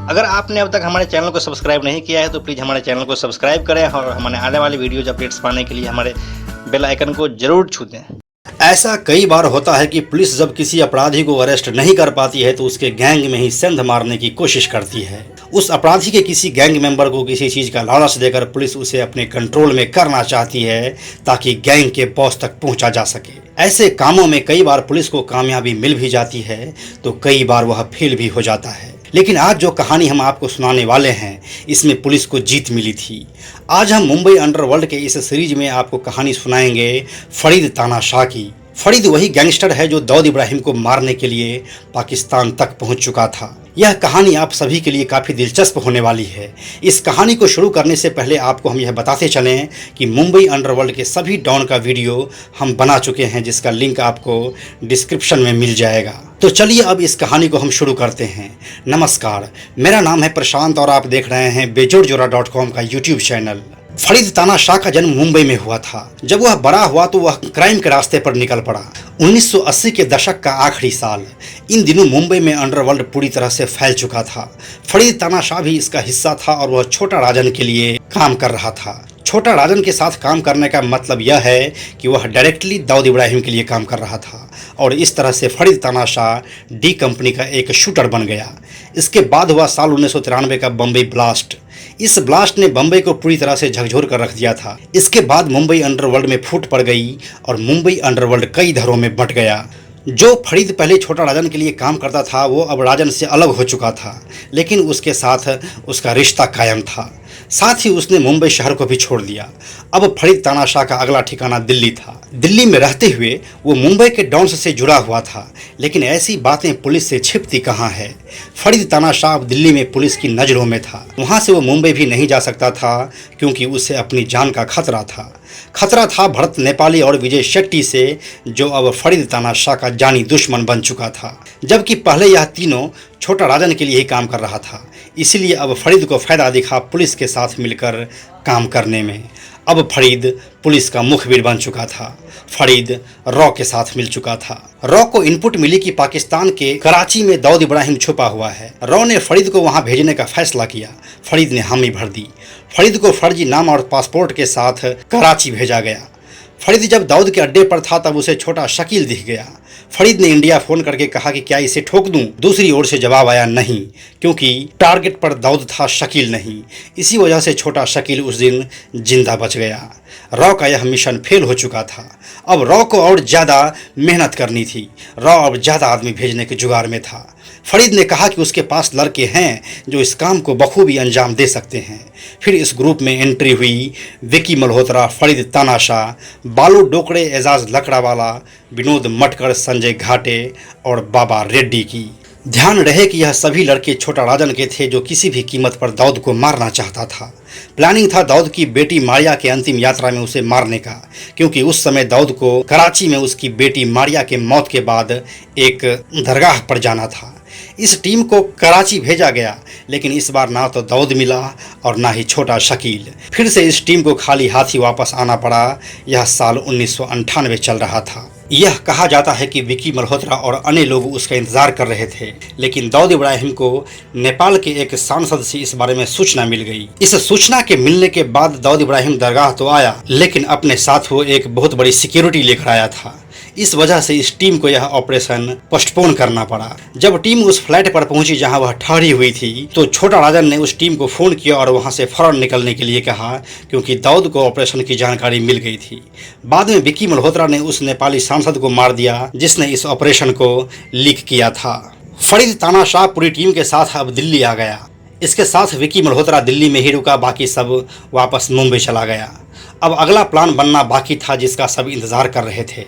अगर आपने अब तक हमारे चैनल को सब्सक्राइब नहीं किया है तो प्लीज़ हमारे चैनल को सब्सक्राइब करें और हमारे आने वाली वीडियोज़ अपडेट्स पाने के लिए हमारे बेल आइकन को ज़रूर छू दें। ऐसा कई बार होता है कि पुलिस जब किसी अपराधी को अरेस्ट नहीं कर पाती है तो उसके गैंग में ही सेंध मारने की कोशिश करती है। उस अपराधी के किसी गैंग मेंबर को किसी चीज़ का लालच देकर पुलिस उसे अपने कंट्रोल में करना चाहती है ताकि गैंग के बॉस तक पहुंचा जा सके। ऐसे कामों में कई बार पुलिस को कामयाबी मिल भी जाती है तो कई बार वह फेल भी हो जाता है। लेकिन आज जो कहानी हम आपको सुनाने वाले हैं इसमें पुलिस को जीत मिली थी। आज हम मुंबई अंडरवर्ल्ड के इस सीरीज में आपको कहानी सुनाएंगे फरीद तानाशाह की। फरीद वही गैंगस्टर है जो दाऊद इब्राहिम को मारने के लिए पाकिस्तान तक पहुंच चुका था। यह कहानी आप सभी के लिए काफ़ी दिलचस्प होने वाली है। इस कहानी को शुरू करने से पहले आपको हम यह बताते चलें कि मुंबई अंडरवर्ल्ड के सभी डॉन का वीडियो हम बना चुके हैं, जिसका लिंक आपको डिस्क्रिप्शन में मिल जाएगा। तो चलिए अब इस कहानी को हम शुरू करते हैं। नमस्कार, मेरा नाम है प्रशांत और आप देख रहे हैं बेजोड़जोड़ा.com का यूट्यूब चैनल। फरीद तानाशाह का जन्म मुंबई में हुआ था। जब वह बड़ा हुआ तो वह क्राइम के रास्ते पर निकल पड़ा। 1980 के दशक का आखिरी साल। इन दिनों मुंबई में अंडरवर्ल्ड पूरी तरह से फैल चुका था। फरीद तानाशाह भी इसका हिस्सा था और वह छोटा राजन के लिए काम कर रहा था। छोटा राजन के साथ काम करने का मतलब यह है कि वह डायरेक्टली दाऊद इब्राहिम के लिए काम कर रहा था और इस तरह से फरीद तानाशाह डी कंपनी का एक शूटर बन गया। इसके बाद हुआ साल 1993 का बम्बई ब्लास्ट। इस ब्लास्ट ने बम्बई को पूरी तरह से झकझोर कर रख दिया था। इसके बाद मुंबई अंडरवर्ल्ड में फूट पड़ गई और मुंबई अंडरवर्ल्ड कई धड़ों में बंट गया। जो फरीद पहले छोटा राजन के लिए काम करता था वो अब राजन से अलग हो चुका था, लेकिन उसके साथ उसका रिश्ता कायम था। साथ ही उसने मुंबई शहर को भी छोड़ दिया। अब फरीद तानाशाह का अगला ठिकाना दिल्ली था। दिल्ली में रहते हुए वो मुंबई के डॉन्स से जुड़ा हुआ था, लेकिन ऐसी बातें पुलिस से छिपती कहाँ है। फरीद तानाशाह अब दिल्ली में पुलिस की नज़रों में था। वहाँ से वो मुंबई भी नहीं जा सकता था क्योंकि उसे अपनी जान का खतरा था। खतरा था भरत नेपाली और विजय शेट्टी से, जो अब फरीद तानाशाह का जानी दुश्मन बन चुका था। जबकि पहले यह तीनों छोटा राजन के लिए ही काम कर रहा था, इसीलिए अब फरीद को फायदा दिखा पुलिस के साथ मिलकर काम करने में। अब फरीद पुलिस का मुखबिर बन चुका था। फरीद रॉ के साथ मिल चुका था। रॉ को इनपुट मिली कि पाकिस्तान के कराची में दाऊद इब्राहिम छुपा हुआ है। रॉ ने फरीद को वहां भेजने का फैसला किया। फरीद ने हामी भर दी। फरीद को फर्जी नाम और पासपोर्ट के साथ कराची भेजा गया। फरीद जब दाऊद के अड्डे पर था तब उसे छोटा शकील दिख गया। फरीद ने इंडिया फ़ोन करके कहा कि क्या इसे ठोक दूं? दूसरी ओर से जवाब आया नहीं, क्योंकि टारगेट पर दाऊद था, शकील नहीं। इसी वजह से छोटा शकील उस दिन जिंदा बच गया। रॉ का यह मिशन फेल हो चुका था। अब रॉ को और ज़्यादा मेहनत करनी थी। रॉ अब ज़्यादा आदमी भेजने के जुगाड़ में था। फरीद ने कहा कि उसके पास लड़के हैं जो इस काम को बखूबी अंजाम दे सकते हैं। फिर इस ग्रुप में एंट्री हुई विकी मल्होत्रा, फरीद तानाशाह, बालू डोकड़े, एजाज लकड़ावाला, विनोद मटकर, संजय घाटे और बाबा रेड्डी की। ध्यान रहे कि यह सभी लड़के छोटा राजन के थे जो किसी भी कीमत पर दाऊद को मारना चाहता था। प्लानिंग था दाऊद की बेटी मारिया के अंतिम यात्रा में उसे मारने का, क्योंकि उस समय दाऊद को कराची में उसकी बेटी मारिया के मौत के बाद एक दरगाह पर जाना था। इस टीम को कराची भेजा गया, लेकिन इस बार ना तो दाऊद मिला और ना ही छोटा शकील। फिर से इस टीम को खाली हाथ ही वापस आना पड़ा। यह साल 1998 चल रहा था। यह कहा जाता है कि विकी मल्होत्रा और अन्य लोग उसका इंतजार कर रहे थे, लेकिन दाऊद इब्राहिम को नेपाल के एक सांसद से इस बारे में सूचना मिल गई। इस सूचना के मिलने के बाद दाऊद इब्राहिम दरगाह तो आया, लेकिन अपने साथ वो एक बहुत बड़ी सिक्योरिटी लेकर आया था। इस वजह से इस टीम को यह ऑपरेशन पोस्टपोन करना पड़ा। जब टीम उस फ्लैट पर पहुंची जहां वह ठहरी हुई थी, तो छोटा राजन ने उस टीम को फ़ोन किया और वहां से फौरन निकलने के लिए कहा, क्योंकि दाऊद को ऑपरेशन की जानकारी मिल गई थी। बाद में विकी मल्होत्रा ने उस नेपाली सांसद को मार दिया जिसने इस ऑपरेशन को लीक किया था। फरीद तानाशाह पूरी टीम के साथ अब दिल्ली आ गया। इसके साथ विकी मल्होत्रा दिल्ली में ही रुका, बाकी सब वापस मुंबई चला गया। अब अगला प्लान बनना बाकी था जिसका सब इंतजार कर रहे थे।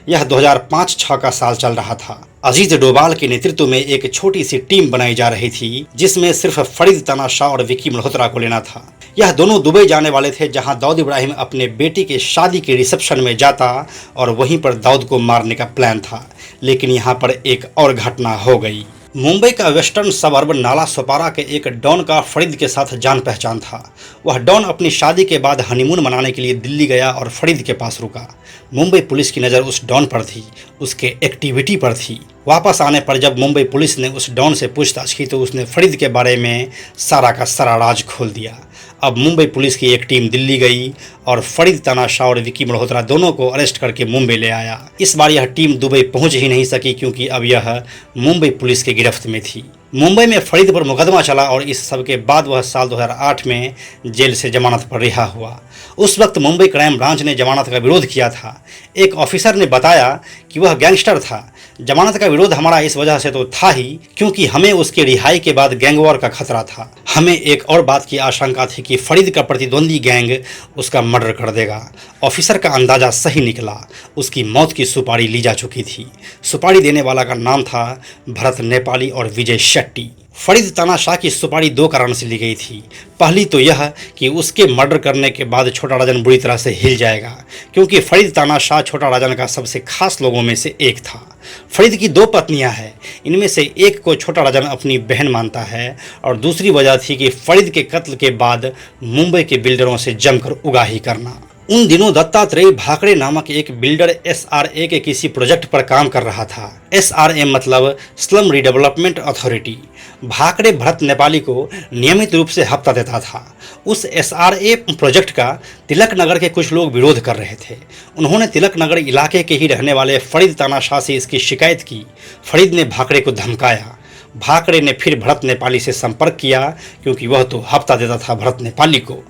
यह 2005-06 का साल चल रहा था। अजीज डोभाल के नेतृत्व में एक छोटी सी टीम बनाई जा रही थी जिसमें सिर्फ फरीद तानाशाह और विकी मल्होत्रा को लेना था। यह दोनों दुबई जाने वाले थे, जहां दाऊद इब्राहिम अपने बेटी के शादी के रिसेप्शन में जाता और वहीं पर दाऊद को मारने का प्लान था। लेकिन यहाँ पर एक और घटना हो गई। मुंबई का वेस्टर्न सबर्ब नाला सोपारा के एक डॉन का फरीद के साथ जान पहचान था। वह डॉन अपनी शादी के बाद हनीमून मनाने के लिए दिल्ली गया और फरीद के पास रुका। मुंबई पुलिस की नज़र उस डॉन पर थी, उसके एक्टिविटी पर थी। वापस आने पर जब मुंबई पुलिस ने उस डॉन से पूछताछ की तो उसने फरीद के बारे में सारा का सारा राज खोल दिया। अब मुंबई पुलिस की एक टीम दिल्ली गई और फरीद तानाशाह और विकी मल्होत्रा दोनों को अरेस्ट करके मुंबई ले आया। इस बार यह टीम दुबई पहुंच ही नहीं सकी क्योंकि अब यह मुंबई पुलिस की गिरफ्त में थी। मुंबई में फरीद पर मुकदमा चला और इस सब के बाद वह साल 2008 में जेल से जमानत पर रिहा हुआ। उस वक्त मुंबई क्राइम ब्रांच ने जमानत का विरोध किया था। एक ऑफिसर ने बताया कि वह गैंगस्टर था। जमानत का विरोध हमारा इस वजह से तो था ही क्योंकि हमें उसके रिहाई के बाद गैंगवॉर का खतरा था। हमें एक और बात की आशंका थी कि फरीद का प्रतिद्वंदी गैंग उसका मर्डर कर देगा। ऑफिसर का अंदाजा सही निकला। उसकी मौत की सुपारी ली जा चुकी थी। सुपारी देने वाला का नाम था भरत नेपाली और विजय शेट्टी। फरीद तानाशाह की सुपारी दो कारण से ली गई थी। पहली तो यह कि उसके मर्डर करने के बाद छोटा राजन बुरी तरह से हिल जाएगा क्योंकि फरीद तानाशाह छोटा राजन का सबसे खास लोगों में से एक था। फरीद की दो पत्नियां हैं, इनमें से एक को छोटा राजन अपनी बहन मानता है और दूसरी वजह थी कि फरीद के कत्ल के बाद मुंबई के बिल्डरों से जमकर उगाही करना। उन दिनों दत्तात्रेय भाकरे नामक एक बिल्डर SRA के किसी प्रोजेक्ट पर काम कर रहा था। SRA मतलब slum redevelopment authority. Bhakare Bharat Nepali को नियमित रूप से हफ्ता देता था। उस SRA प्रोजेक्ट का तिलक नगर के कुछ लोग विरोध कर रहे थे। उन्होंने तिलक नगर इलाके के ही रहने वाले फरीद तानाशाह से इसकी शिकायत की। फरीद ने भाकरे को धमकाया। भाकरे ने फिर भरत नेपाली से संपर्क किया क्योंकि वह तो हफ्ता देता था भरत नेपाली को।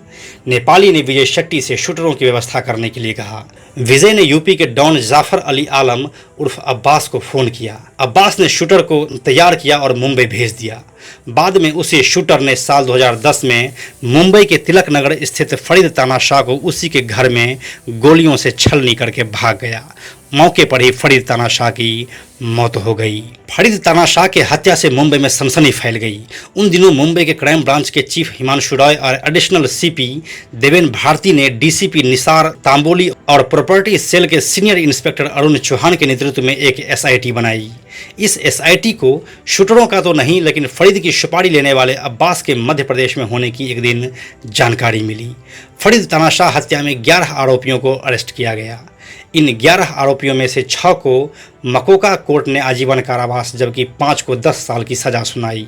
नेपाली ने विजय शेट्टी से शूटरों की व्यवस्था करने के लिए कहा। विजय ने यूपी के डॉन जाफर अली आलम उर्फ अब्बास को फ़ोन किया। अब्बास ने शूटर को तैयार किया और मुंबई भेज दिया। बाद में उसी शूटर ने साल 2010 में मुंबई के तिलक नगर स्थित फरीद तानाशाह को उसी के घर में गोलियों से छलनी करके भाग गया। मौके पर ही फरीद तानाशाह की मौत हो गई। फरीद तानाशाह के हत्या से मुंबई में सनसनी फैल गई। उन दिनों मुंबई के क्राइम ब्रांच के चीफ हिमांशु रॉय और एडिशनल CP देवेन भारती ने DCP निसार तांबोली और प्रॉपर्टी सेल के सीनियर इंस्पेक्टर अरुण चौहान के नेतृत्व में एक SIT बनाई। इस SIT को शूटरों का तो नहीं लेकिन फरीद की सुपारी लेने वाले अब्बास के मध्य प्रदेश में होने की एक दिन जानकारी मिली। फरीद तानाशाह हत्या में 11 आरोपियों को अरेस्ट किया गया। इन 11 आरोपियों में से 6 को मकोका कोर्ट ने आजीवन कारावास जबकि 5 को 10 साल की सजा सुनाई।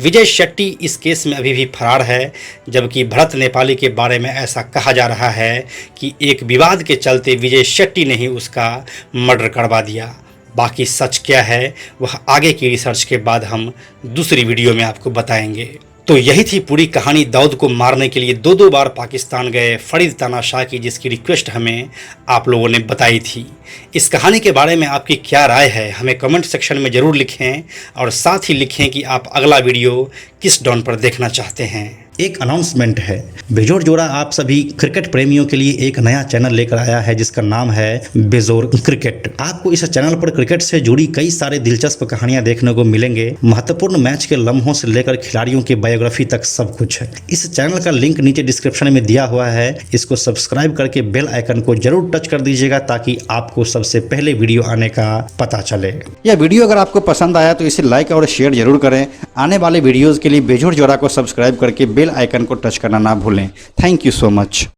विजय शेट्टी इस केस में अभी भी फरार है जबकि भरत नेपाली के बारे में ऐसा कहा जा रहा है कि एक विवाद के चलते विजय शेट्टी ने ही उसका मर्डर करवा दिया। बाकी सच क्या है वह आगे की रिसर्च के बाद हम दूसरी वीडियो में आपको बताएंगे। तो यही थी पूरी कहानी दाऊद को मारने के लिए 2 बार पाकिस्तान गए फरीद तानाशाह की, जिसकी रिक्वेस्ट हमें आप लोगों ने बताई थी। इस कहानी के बारे में आपकी क्या राय है हमें कमेंट सेक्शन में ज़रूर लिखें और साथ ही लिखें कि आप अगला वीडियो किस डॉन पर देखना चाहते हैं। एक अनाउंसमेंट है, बेजोड़ जोड़ा आप सभी क्रिकेट प्रेमियों के लिए एक नया चैनल लेकर आया है जिसका नाम है बेजोड़ क्रिकेट। आपको इस चैनल पर क्रिकेट से जुड़ी कई सारे दिलचस्प कहानियां देखने को मिलेंगे। महत्वपूर्ण मैच के लम्हों से लेकर खिलाड़ियों की बायोग्राफी तक सब कुछ है। इस चैनल का लिंक नीचे डिस्क्रिप्शन में दिया हुआ है। इसको सब्सक्राइब करके बेल आइकन को जरूर टच कर दीजिएगा ताकि आपको सबसे पहले वीडियो आने का पता चले। यह वीडियो अगर आपको पसंद आया तो इसे लाइक और शेयर जरूर करें। आने वाले वीडियोस के लिए बेजोड़ जोड़ा को सब्सक्राइब करके बेल आइकन को टच करना ना भूलें। Thank you so much.